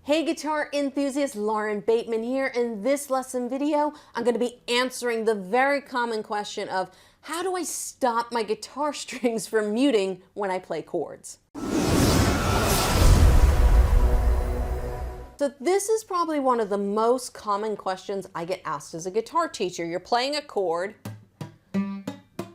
Hey guitar enthusiasts, Lauren Bateman here. In this lesson video, I'm going to be answering the very common question of how do I stop my guitar strings from muting when I play chords? So this is probably one of the most common questions I get asked as a guitar teacher. You're playing a chord and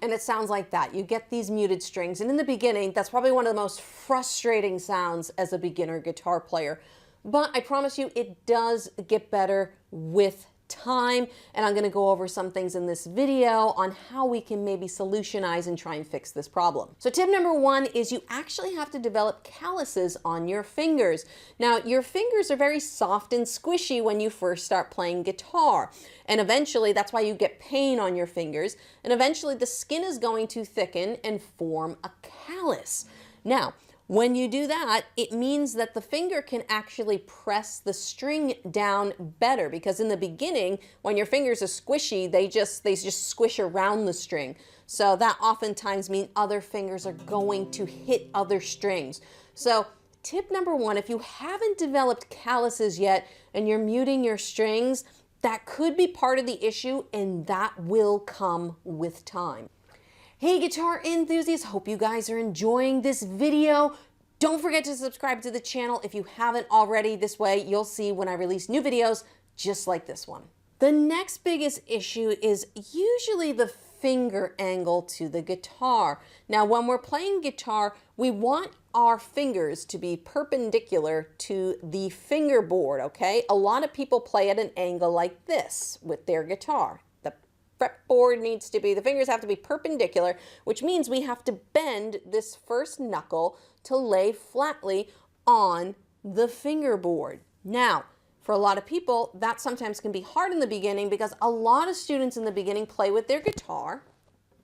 it sounds like that. You get these muted strings, and in the beginning, that's probably one of the most frustrating sounds as a beginner guitar player. But I promise you, it does get better with time, and I'm going to go over some things in this video on how we can maybe solutionize and try and fix this problem. So tip number one is you actually have to develop calluses on your fingers. Now, your fingers are very soft and squishy when you first start playing guitar, and eventually that's why you get pain on your fingers, and eventually the skin is going to thicken and form a callus. Now, when you do that, it means that the finger can actually press the string down better, because in the beginning, when your fingers are squishy, they just squish around the string. So that oftentimes means other fingers are going to hit other strings. So tip number one, if you haven't developed calluses yet and you're muting your strings, that could be part of the issue, and that will come with time. Hey guitar enthusiasts, hope you guys are enjoying this video. Don't forget to subscribe to the channel if you haven't already. This way you'll see when I release new videos just like this one. The next biggest issue is usually the finger angle to the guitar. Now when we're playing guitar, we want our fingers to be perpendicular to the fingerboard, okay? A lot of people play at an angle like this with their guitar. Fretboard needs to be, the fingers have to be perpendicular, which means we have to bend this first knuckle to lay flatly on the fingerboard. Now, for a lot of people, that sometimes can be hard in the beginning because a lot of students in the beginning play with their guitar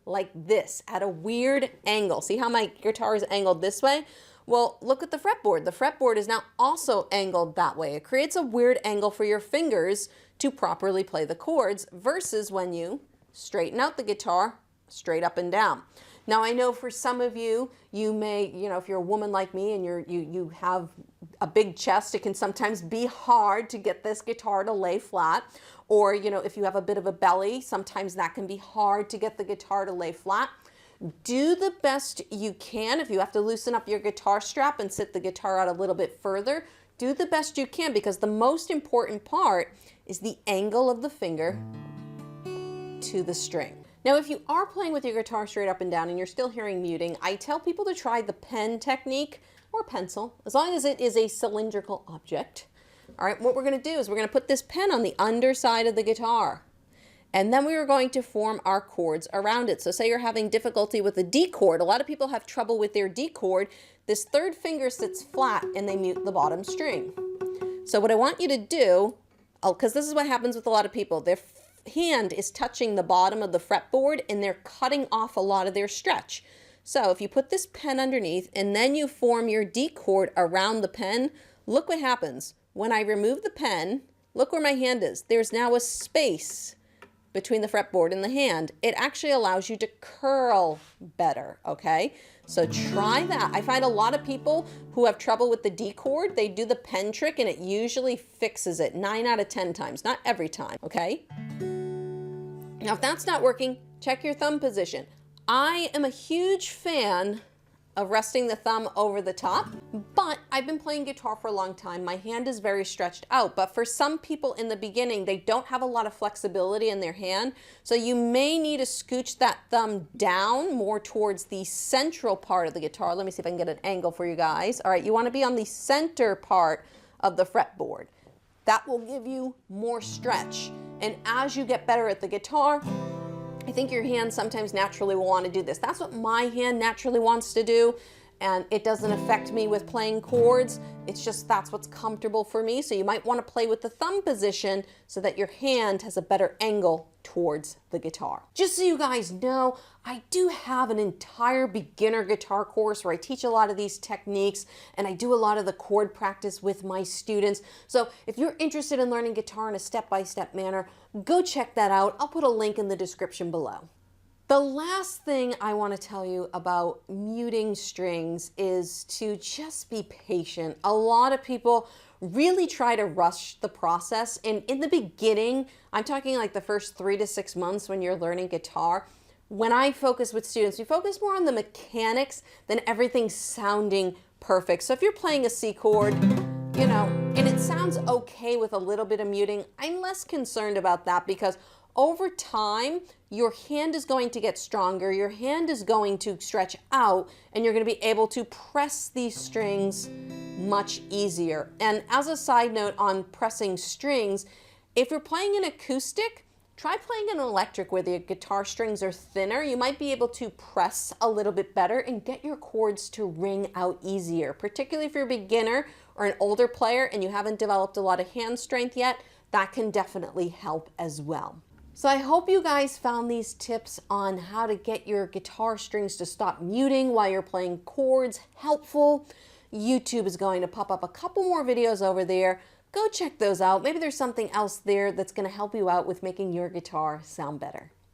like this at a weird angle. See how my guitar is angled this way? Well, look at the fretboard. The fretboard is now also angled that way. It creates a weird angle for your fingers to properly play the chords versus when you straighten out the guitar straight up and down. Now, I know for some of you, you may, if you're a woman like me and you have a big chest, it can sometimes be hard to get this guitar to lay flat. Or, if you have a bit of a belly, sometimes that can be hard to get the guitar to lay flat. Do the best you can. If you have to loosen up your guitar strap and sit the guitar out a little bit further, do the best you can, because the most important part is the angle of the finger to the string. Now, if you are playing with your guitar straight up and down and you're still hearing muting, I tell people to try the pen technique or pencil, as long as it is a cylindrical object. All right, what we're going to do is we're going to put this pen on the underside of the guitar. And then we are going to form our chords around it. So say you're having difficulty with a D chord. A lot of people have trouble with their D chord. This third finger sits flat and they mute the bottom string. So what I want you to do, because this is what happens with a lot of people, their hand is touching the bottom of the fretboard and they're cutting off a lot of their stretch. So if you put this pen underneath and then you form your D chord around the pen, look what happens. When I remove the pen, look where my hand is. There's now a space between the fretboard and the hand. It actually allows you to curl better, okay? So try that. I find a lot of people who have trouble with the D chord, they do the pen trick and it usually fixes it 9 out of 10 times, not every time, okay? Now, if that's not working, check your thumb position. I am a huge fan of resting the thumb over the top, but I've been playing guitar for a long time. My hand is very stretched out, but for some people in the beginning, they don't have a lot of flexibility in their hand, so you may need to scooch that thumb down more towards the central part of the guitar. Let me see if I can get an angle for you guys. All right, you want to be on the center part of the fretboard. That will give you more stretch, and as you get better at the guitar, I think your hand sometimes naturally will want to do this. That's what my hand naturally wants to do, and it doesn't affect me with playing chords. It's just that's what's comfortable for me. So you might want to play with the thumb position so that your hand has a better angle towards the guitar. Just so you guys know, I do have an entire beginner guitar course where I teach a lot of these techniques and I do a lot of the chord practice with my students. So if you're interested in learning guitar in a step-by-step manner, go check that out. I'll put a link in the description below. The last thing I want to tell you about muting strings is to just be patient. A lot of people really try to rush the process. And in the beginning, I'm talking like the first 3 to 6 months when you're learning guitar, when I focus with students, we focus more on the mechanics than everything sounding perfect. So if you're playing a C chord, you know, and it sounds okay with a little bit of muting, I'm less concerned about that, because over time, your hand is going to get stronger, your hand is going to stretch out, and you're going to be able to press these strings much easier. And as a side note on pressing strings, if you're playing an acoustic, try playing an electric where the guitar strings are thinner. You might be able to press a little bit better and get your chords to ring out easier, particularly if you're a beginner or an older player and you haven't developed a lot of hand strength yet. That can definitely help as well. So I hope you guys found these tips on how to get your guitar strings to stop muting while you're playing chords helpful. YouTube is going to pop up a couple more videos over there. Go check those out. Maybe there's something else there that's going to help you out with making your guitar sound better.